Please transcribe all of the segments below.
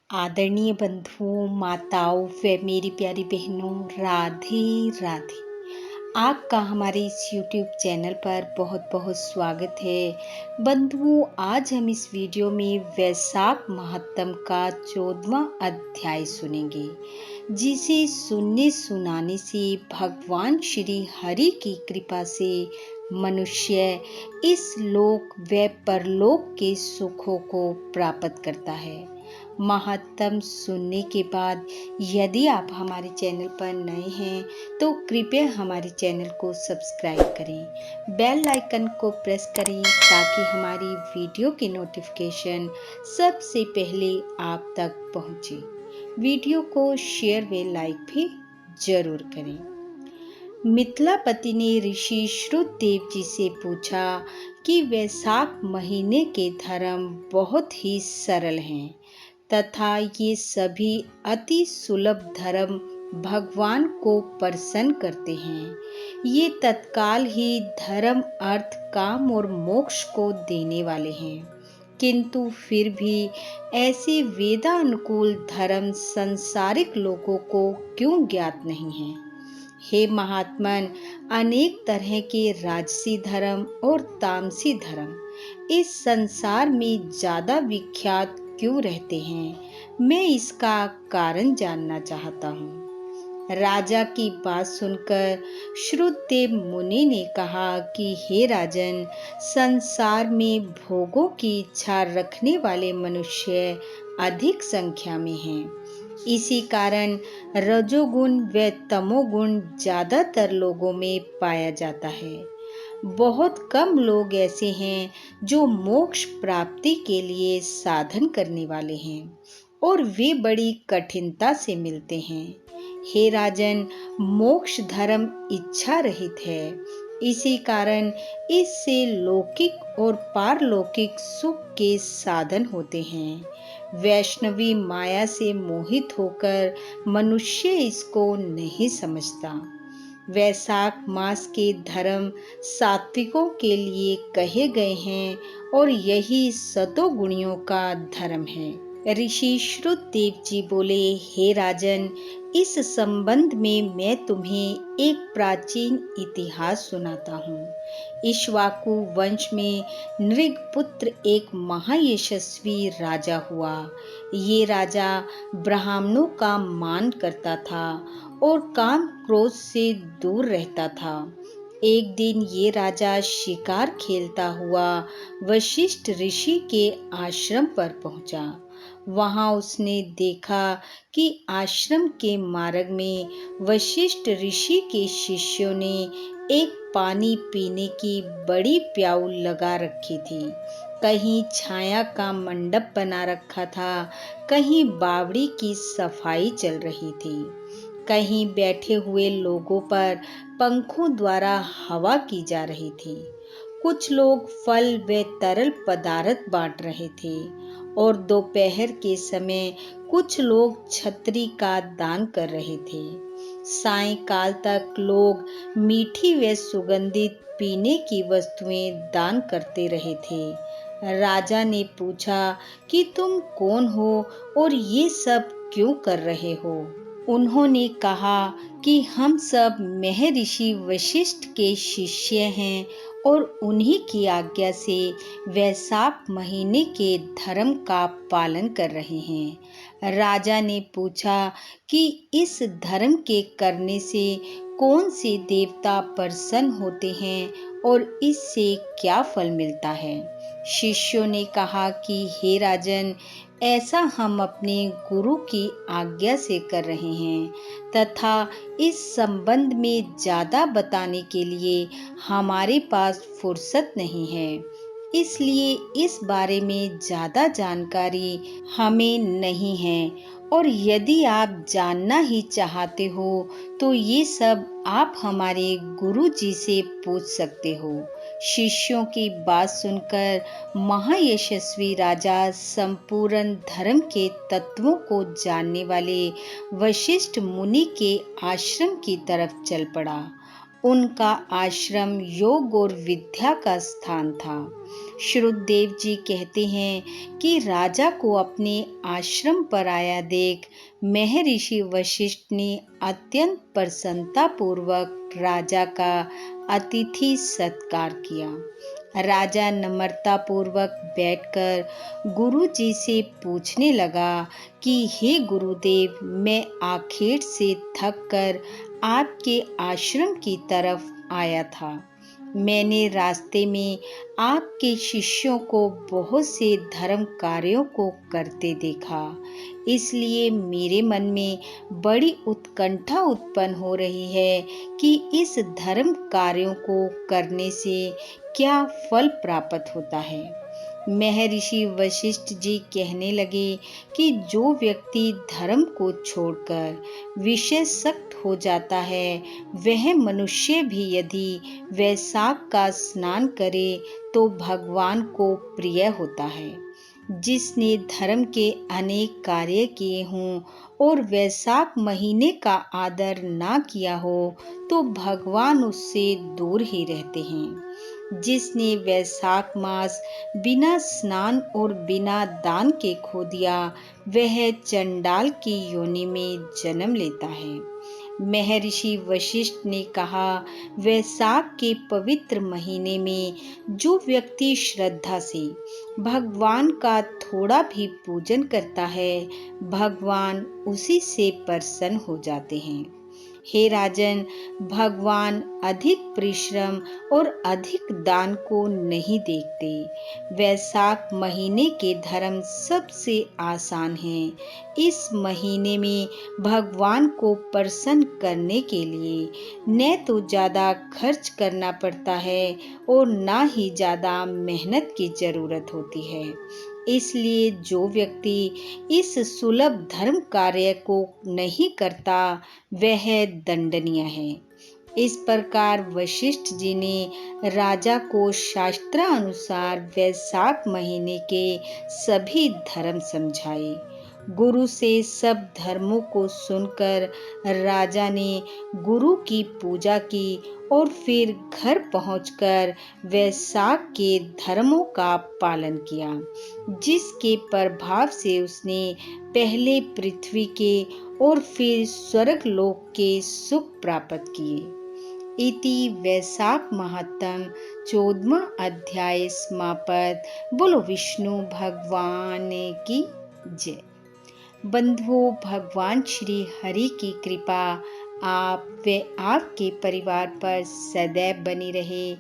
आदरणीय बंधुओं, माताओं व मेरी प्यारी बहनों, राधे राधे। आपका हमारे इस YouTube चैनल पर बहुत बहुत स्वागत है। बंधुओं, आज हम इस वीडियो में वैशाख महात्म का 14वां अध्याय सुनेंगे, जिसे सुनने सुनाने से भगवान श्री हरि की कृपा से मनुष्य इस लोक व परलोक के सुखों को प्राप्त करता है। महात्म सुनने के बाद यदि आप हमारे चैनल पर नए हैं तो कृपया हमारे चैनल को सब्सक्राइब करें, बेल आइकन को प्रेस करें ताकि हमारी वीडियो की नोटिफिकेशन सबसे पहले आप तक पहुंचे। वीडियो को शेयर व लाइक भी जरूर करें। मिथिलापति ने ऋषि श्रुतदेव जी से पूछा कि वैशाख महीने के धर्म बहुत ही सरल हैं तथा ये सभी अति सुलभ धर्म भगवान को प्रसन्न करते हैं। ये तत्काल ही धर्म, अर्थ, काम और मोक्ष को देने वाले हैं, किंतु फिर भी ऐसे वेदानुकूल धर्म संसारिक लोगों को क्यों ज्ञात नहीं है। हे महात्मन, अनेक तरह के राजसी धर्म और तामसी धर्म इस संसार में ज्यादा विख्यात क्यों रहते हैं? मैं इसका कारण जानना चाहता हूँ। राजा की बात सुनकर श्रुतदेव मुनि ने कहा कि हे राजन, संसार में भोगों की इच्छा रखने वाले मनुष्य अधिक संख्या में हैं। इसी कारण रजोगुण व तमोगुण ज्यादातर लोगों में पाया जाता है। बहुत कम लोग ऐसे हैं जो मोक्ष प्राप्ति के लिए साधन करने वाले हैं और वे बड़ी कठिनता से मिलते हैं। हे राजन, मोक्ष धर्म इच्छा रहित है, इसी कारण इससे लौकिक और पारलौकिक सुख के साधन होते हैं। वैष्णवी माया से मोहित होकर मनुष्य इसको नहीं समझता। वैशाख मास के धर्म सात्विकों के लिए कहे गए हैं और यही सतोगुणियों का धर्म है। ऋषि श्रुतदेव जी बोले, हे राजन, इस संबंध में मैं तुम्हें एक प्राचीन इतिहास सुनाता हूँ। इक्ष्वाकु वंश में नृगपुत्र एक महायशस्वी राजा हुआ। ये राजा ब्राह्मणों का मान करता था और काम क्रोध से दूर रहता था। एक दिन ये राजा शिकार खेलता हुआ वशिष्ठ ऋषि के आश्रम पर पहुंचा। वहां उसने देखा कि आश्रम के मार्ग में वशिष्ठ ऋषि के शिष्यों ने एक पानी पीने की बड़ी प्याऊ लगा रखी थी। कहीं छाया का मंडप बना रखा था, कहीं बावड़ी की सफाई चल रही थी, कहीं बैठे हुए लोगों पर पंखों द्वारा हवा की जा रही थी। कुछ लोग फल व तरल पदार्थ बांट रहे थे और दोपहर के समय कुछ लोग छतरी का दान कर रहे थे। सायंकाल तक लोग मीठी व सुगंधित पीने की वस्तुएं दान करते रहे थे। राजा ने पूछा कि तुम कौन हो और ये सब क्यों कर रहे हो? उन्होंने कहा कि हम सब महर्षि वशिष्ठ के शिष्य हैं और उन्हीं की आज्ञा से वैशाख महीने के धर्म का पालन कर रहे हैं। राजा ने पूछा कि इस धर्म के करने से कौन से देवता प्रसन्न होते हैं और इससे क्या फल मिलता है? शिष्यों ने कहा कि हे राजन, ऐसा हम अपने गुरु की आज्ञा से कर रहे हैं तथा इस संबंध में ज्यादा बताने के लिए हमारे पास फुर्सत नहीं है, इसलिए इस बारे में ज्यादा जानकारी हमें नहीं है और यदि आप जानना ही चाहते हो तो ये सब आप हमारे गुरु जी से पूछ सकते हो। शिष्यों की बात सुनकर महायशस्वी राजा संपूर्ण धर्म के तत्वों को जानने वाले वशिष्ठ मुनि के आश्रम की तरफ चल पड़ा। उनका आश्रम योग और विद्या का स्थान था। श्रुतदेव जी कहते हैं कि राजा को अपने आश्रम पर आया देख महर्षि वशिष्ठ ने अत्यंत प्रसन्नता पूर्वक राजा का अतिथि सत्कार किया। राजा नम्रता पूर्वक बैठकर गुरु जी से पूछने लगा कि हे गुरुदेव, मैं आखेट से थक कर आपके आश्रम की तरफ आया था। मैंने रास्ते में आपके शिष्यों को बहुत से धर्म कार्यों को करते देखा, इसलिए मेरे मन में बड़ी उत्कंठा उत्पन्न हो रही है कि इस धर्म कार्यों को करने से क्या फल प्राप्त होता है। महर्षि वशिष्ठ जी कहने लगे कि जो व्यक्ति धर्म को छोड़कर विषयासक्त हो जाता है, वह मनुष्य भी यदि वैशाख का स्नान करे तो भगवान को प्रिय होता है। जिसने धर्म के अनेक कार्य किए हों और वैशाख महीने का आदर ना किया हो तो भगवान उससे दूर ही रहते हैं। जिसने वैशाख मास बिना स्नान और बिना दान के खो दिया, वह चंडाल की योनि में जन्म लेता है। महर्षि वशिष्ठ ने कहा, वैशाख के पवित्र महीने में जो व्यक्ति श्रद्धा से भगवान का थोड़ा भी पूजन करता है, भगवान उसी से प्रसन्न हो जाते हैं। हे राजन, भगवान अधिक परिश्रम और अधिक दान को नहीं देखते। वैशाख महीने के धर्म सबसे आसान हैं। इस महीने में भगवान को प्रसन्न करने के लिए न तो ज़्यादा खर्च करना पड़ता है और ना ही ज़्यादा मेहनत की ज़रूरत होती है। इसलिए जो व्यक्ति इस सुलभ धर्म कार्य को नहीं करता, वह दंडनीय है। इस प्रकार वशिष्ठ जी ने राजा को शास्त्रानुसार वैशाख महीने के सभी धर्म समझाए। गुरु से सब धर्मों को सुनकर राजा ने गुरु की पूजा की और फिर घर पहुंचकर वैशाख के धर्मों का पालन किया, जिसके प्रभाव से उसने पहले पृथ्वी के और फिर स्वर्ग लोक के सुख प्राप्त किए। इति वैशाख महात्म 14वां अध्याय समाप्त। बोलो विष्णु भगवान की जय। बंधुओं, भगवान श्री हरि की कृपा आप व आपके परिवार पर सदैव बनी रहे।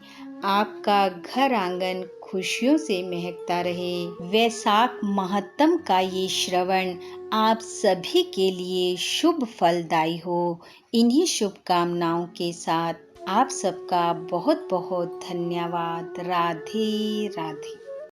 आपका घर आंगन खुशियों से महकता रहे। वैशाख महत्तम का ये श्रवण आप सभी के लिए शुभ फलदायी हो। इन्हीं शुभकामनाओं के साथ आप सबका बहुत बहुत धन्यवाद। राधे राधे।